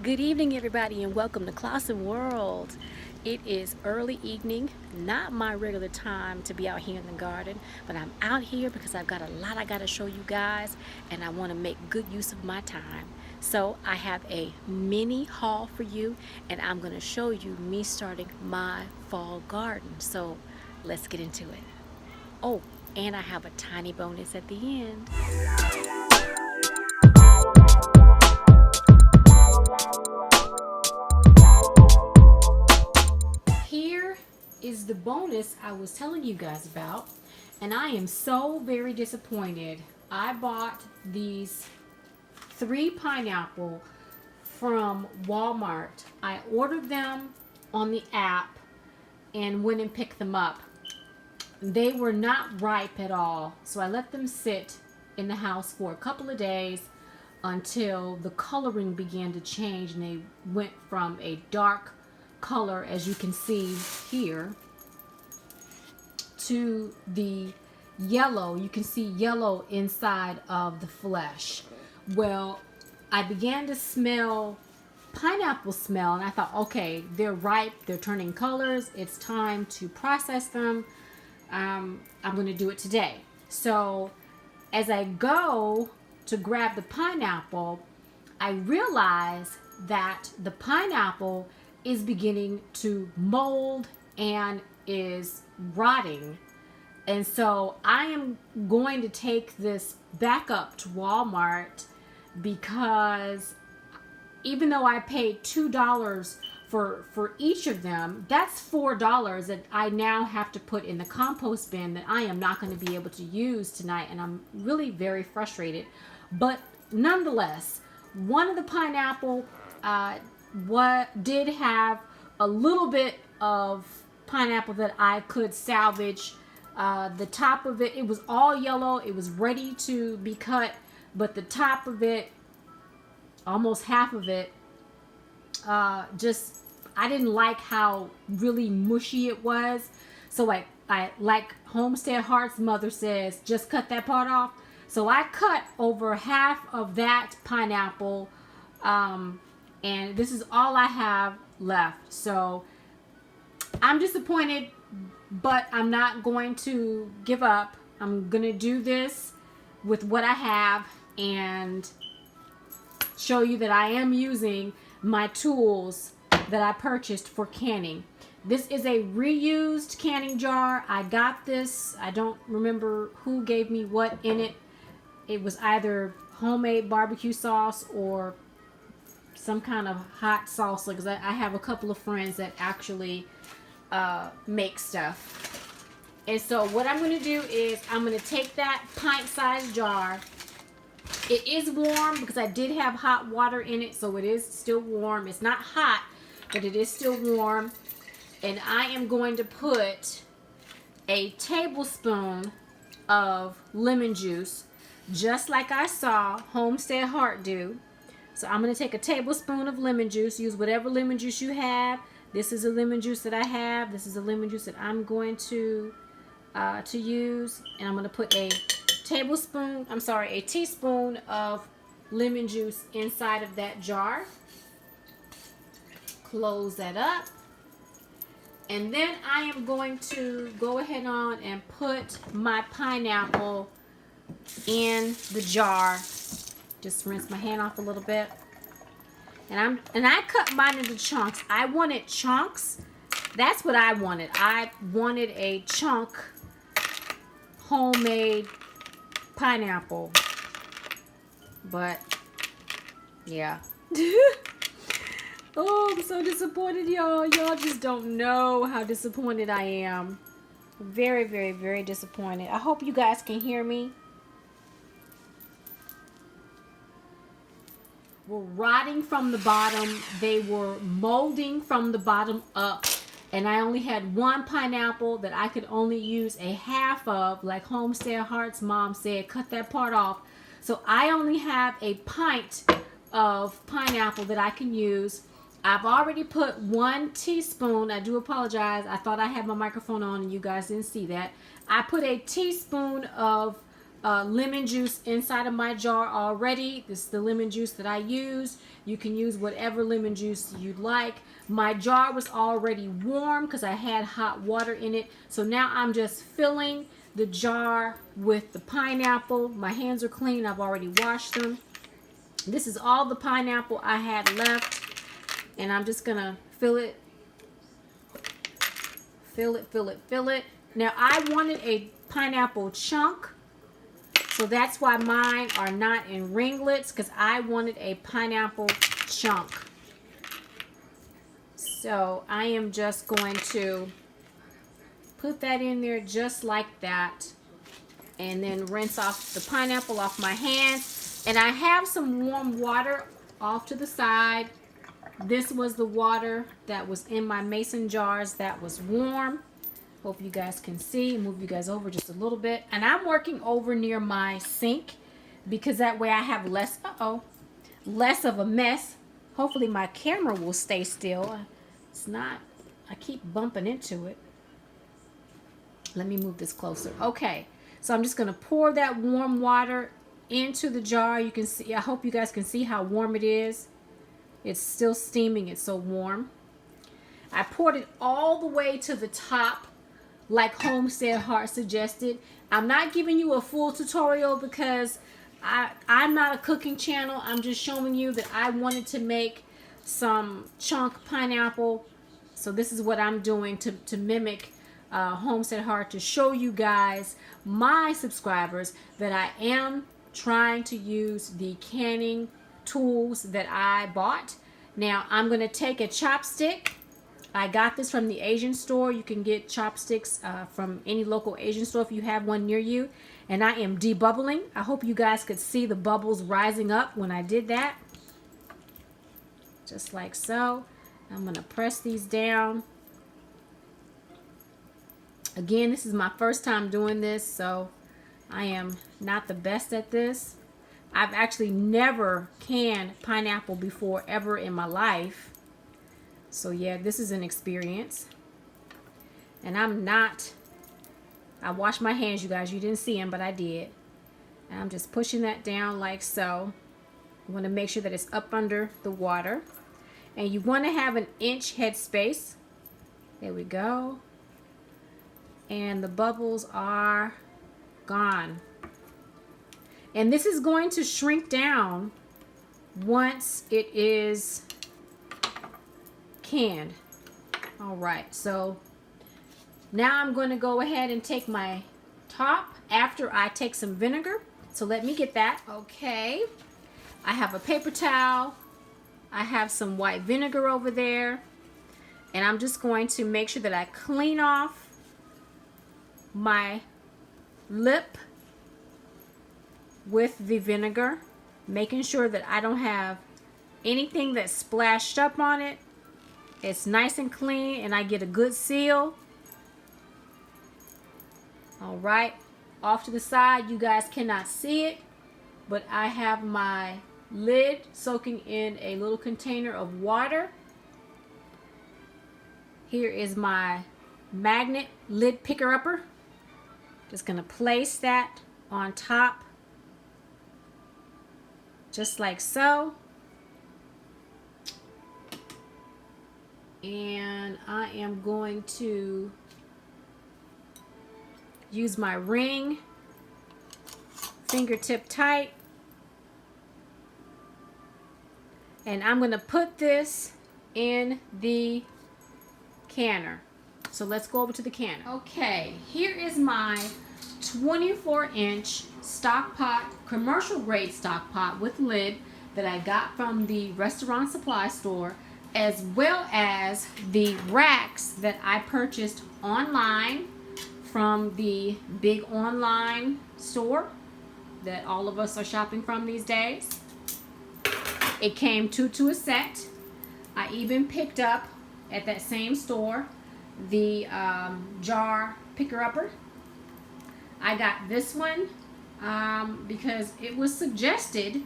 Good evening, everybody, and welcome to ClausenWorld. It is early evening, not my regular time to be out here in the garden, but I'm out here because I've got a lot I got to show you guys, and I want to make good use of my time. So I have a mini haul for you, and I'm going to show you me starting my fall garden. So let's get into it. Oh, and I have a tiny bonus at the end. Here is the bonus I was telling you guys about, and I am so very disappointed. I bought these 3 pineapple from Walmart. I ordered them on the app and went and picked them up. They were not ripe at all, so I let them sit in the house for a couple of days until the coloring began to change, and they went from a dark color, as you can see here, to the yellow. You can see yellow inside of the flesh. Well, I began to smell pineapple smell, and I thought, okay, they're ripe, they're turning colors, it's time to process them. I'm going to do it today. So as I go to grab the pineapple, I realize that the pineapple is beginning to mold and is rotting. And so I am going to take this back up to Walmart, because even though I paid $2 for each of them, that's $4 that I now have to put in the compost bin that I am not going to be able to use tonight, and I'm really very frustrated. But nonetheless, one of the pineapple did have a little bit of pineapple that I could salvage. The top of it, it was all yellow, it was ready to be cut, but the top of it, almost half of it, I didn't like how really mushy it was. So I like Homestead Heart's mother says, just cut that part off. So I cut over half of that pineapple, and this is all I have left. So I'm disappointed, but I'm not going to give up. I'm gonna do this with what I have and show you that I am using my tools that I purchased for canning. This is a reused canning jar. I got this, I don't remember who gave me what in it. It was either homemade barbecue sauce or some kind of hot salsa, because I have a couple of friends that actually make stuff. And so what I'm going to do is I'm going to take that pint-sized jar. It is warm because I did have hot water in it, so it is still warm. It's not hot, but it is still warm. And I am going to put a tablespoon of lemon juice, just like I saw Homestead Heart do. So I'm going to take a tablespoon of lemon juice. Use whatever lemon juice you have. This is a lemon juice that I have. This is a lemon juice that I'm going to use. And I'm going to put a teaspoon of lemon juice inside of that jar. Close that up. And then I am going to go ahead on and put my pineapple in the jar. Just rinse my hand off a little bit. And I cut mine into chunks. I wanted chunks. That's what I wanted. I wanted a chunk homemade pineapple. But yeah. Oh, I'm so disappointed, y'all. Y'all just don't know how disappointed I am. Very, very, very disappointed. I hope you guys can hear me. Were rotting from the bottom. They were molding from the bottom up. And I only had one pineapple that I could only use a half of, like Homestead Heart's mom said, cut that part off. So I only have a pint of pineapple that I can use. I've already put 1 teaspoon. I do apologize. I thought I had my microphone on and you guys didn't see that. I put a teaspoon of lemon juice inside of my jar already. This is the lemon juice that I use. You can use whatever lemon juice you'd like. My jar was already warm because I had hot water in it. So now I'm just filling the jar with the pineapple. My hands are clean. I've already washed them. This is all the pineapple I had left. And I'm just going to fill it. Fill it, fill it, fill it. Now I wanted a pineapple chunk. So that's why mine are not in ringlets, because I wanted a pineapple chunk. So I am just going to put that in there just like that. And then rinse off the pineapple off my hands. And I have some warm water off to the side. This was the water that was in my mason jars that was warm. Hope you guys can see. Move you guys over just a little bit. And I'm working over near my sink because that way I have less of a mess. Hopefully my camera will stay still. It's not, I keep bumping into it. Let me move this closer. Okay, so I'm just going to pour that warm water into the jar. You can see, I hope you guys can see how warm it is. It's still steaming, it's so warm. I poured it all the way to the top, like Homestead Heart suggested. I'm not giving you a full tutorial because I'm not a cooking channel. I'm just showing you that I wanted to make some chunk pineapple. So this is what I'm doing to mimic Homestead Heart, to show you guys, my subscribers, that I am trying to use the canning tools that I bought. Now I'm going to take a chopstick. I got this from the Asian store. You can get chopsticks from any local Asian store if you have one near you. And I am debubbling. I hope you guys could see the bubbles rising up when I did that. Just like so. I'm going to press these down. Again, this is my first time doing this, so I am not the best at this. I've actually never canned pineapple before ever in my life. So yeah, this is an experience. And I washed my hands, you guys. You didn't see them, but I did. And I'm just pushing that down like so. You want to make sure that it's up under the water. And you want to have an inch head space. There we go. And the bubbles are gone. And this is going to shrink down once it is canned. All right, so now I'm going to go ahead and take my top after I take some vinegar. So let me get that. Okay, I have a paper towel. I have some white vinegar over there. And I'm just going to make sure that I clean off my lip with the vinegar, making sure that I don't have anything that's splashed up on it. It's nice and clean, and I get a good seal. All right, off to the side, you guys cannot see it, but I have my lid soaking in a little container of water. Here is my magnet lid picker-upper. Just gonna place that on top, just like so. And I am going to use my ring, fingertip tight, and I'm going to put this in the canner. So let's go over to the canner. Okay, here is my 24-inch stock pot, commercial grade stock pot with lid that I got from the restaurant supply store, as well as the racks that I purchased online from the big online store that all of us are shopping from these days. It came two to a set. I even picked up at that same store the jar picker-upper. I got this one because it was suggested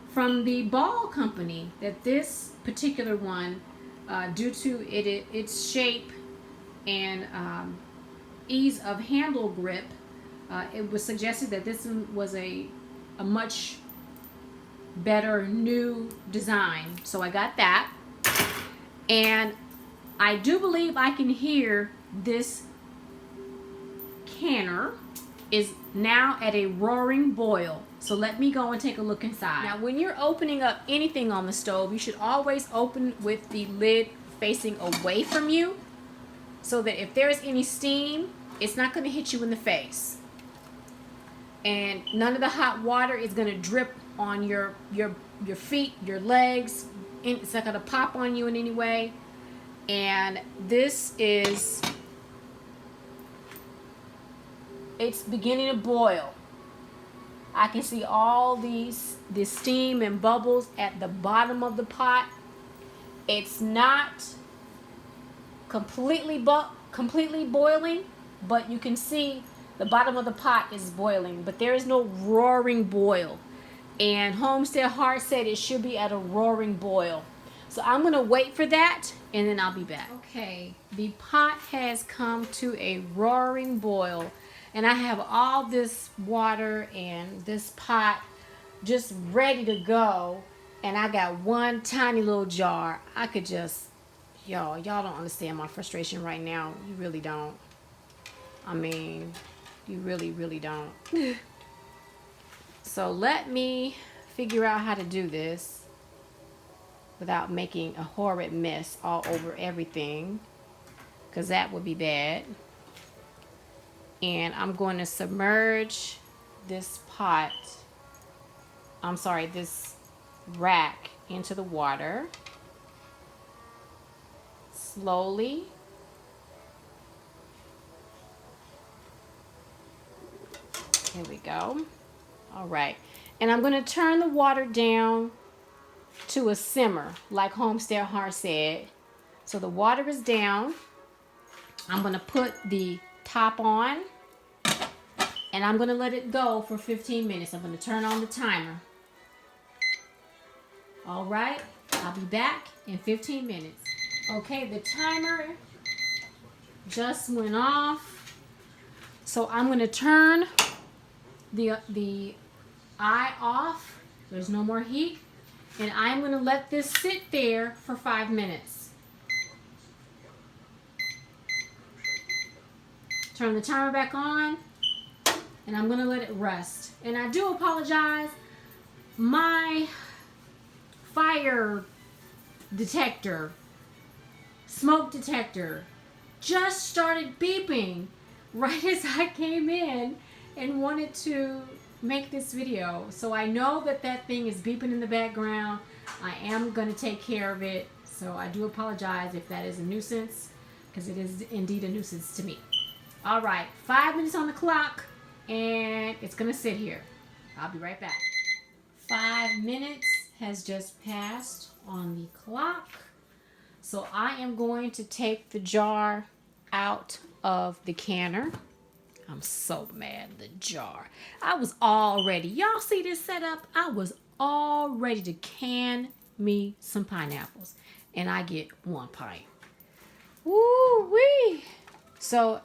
from the ball company that this particular one, due to its shape and ease of handle grip, It was suggested that this one was a much better new design. So I got that. And I do believe I can hear this canner is now at a roaring boil. So let me go and take a look inside. Now when you're opening up anything on the stove, you should always open with the lid facing away from you, so that if there's any steam, it's not going to hit you in the face. And none of the hot water is going to drip on your feet, your legs. It's not going to pop on you in any way. And this is, it's beginning to boil. I can see all this steam and bubbles at the bottom of the pot. It's not completely boiling, but you can see the bottom of the pot is boiling, but there is no roaring boil. And Homestead Heart said it should be at a roaring boil. So I'm gonna wait for that and then I'll be back. Okay, the pot has come to a roaring boil, and I have all this water and this pot just ready to go, and I got one tiny little jar. I could just, y'all don't understand my frustration right now. You really don't. I mean, you really don't. So let me figure out how to do this without making a horrid mess all over everything, because that would be bad. And I'm going to submerge this pot, this rack into the water slowly. Here we go. All right. And I'm going to turn the water down to a simmer, like Homestead Heart said. So the water is down. I'm going to put the top on, and I'm going to let it go for 15 minutes. I'm going to turn on the timer. All right. I'll be back in 15 minutes. Okay, the timer just went off. So I'm going to turn the eye off. There's no more heat. And I'm going to let this sit there for 5 minutes. Turn the timer back on, and I'm going to let it rest. And I do apologize. My fire detector, smoke detector, just started beeping right as I came in and wanted to make this video. So I know that thing is beeping in the background. I am going to take care of it. So I do apologize if that is a nuisance, because it is indeed a nuisance to me. All right, 5 minutes on the clock, and it's going to sit here. I'll be right back. 5 minutes has just passed on the clock. So I am going to take the jar out of the canner. I'm so mad at the jar. I was all ready. Y'all see this setup? I was all ready to can me some pineapples, and I get 1 pint. Woo-wee! So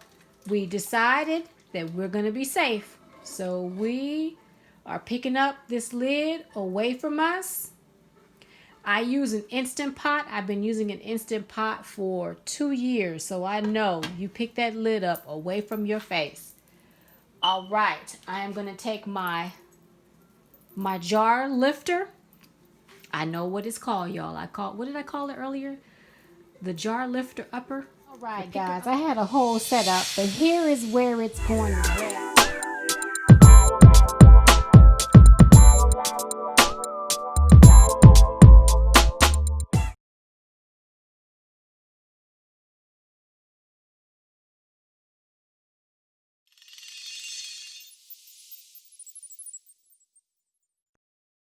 we decided that we're going to be safe. So we are picking up this lid away from us. I use an Instant Pot. I've been using an Instant Pot for 2 years, so I know you pick that lid up away from your face. All right, I am going to take my jar lifter. I know what it's called, y'all. What did I call it earlier? The jar lifter upper. All right, guys, I had a whole setup, but here is where it's going to go.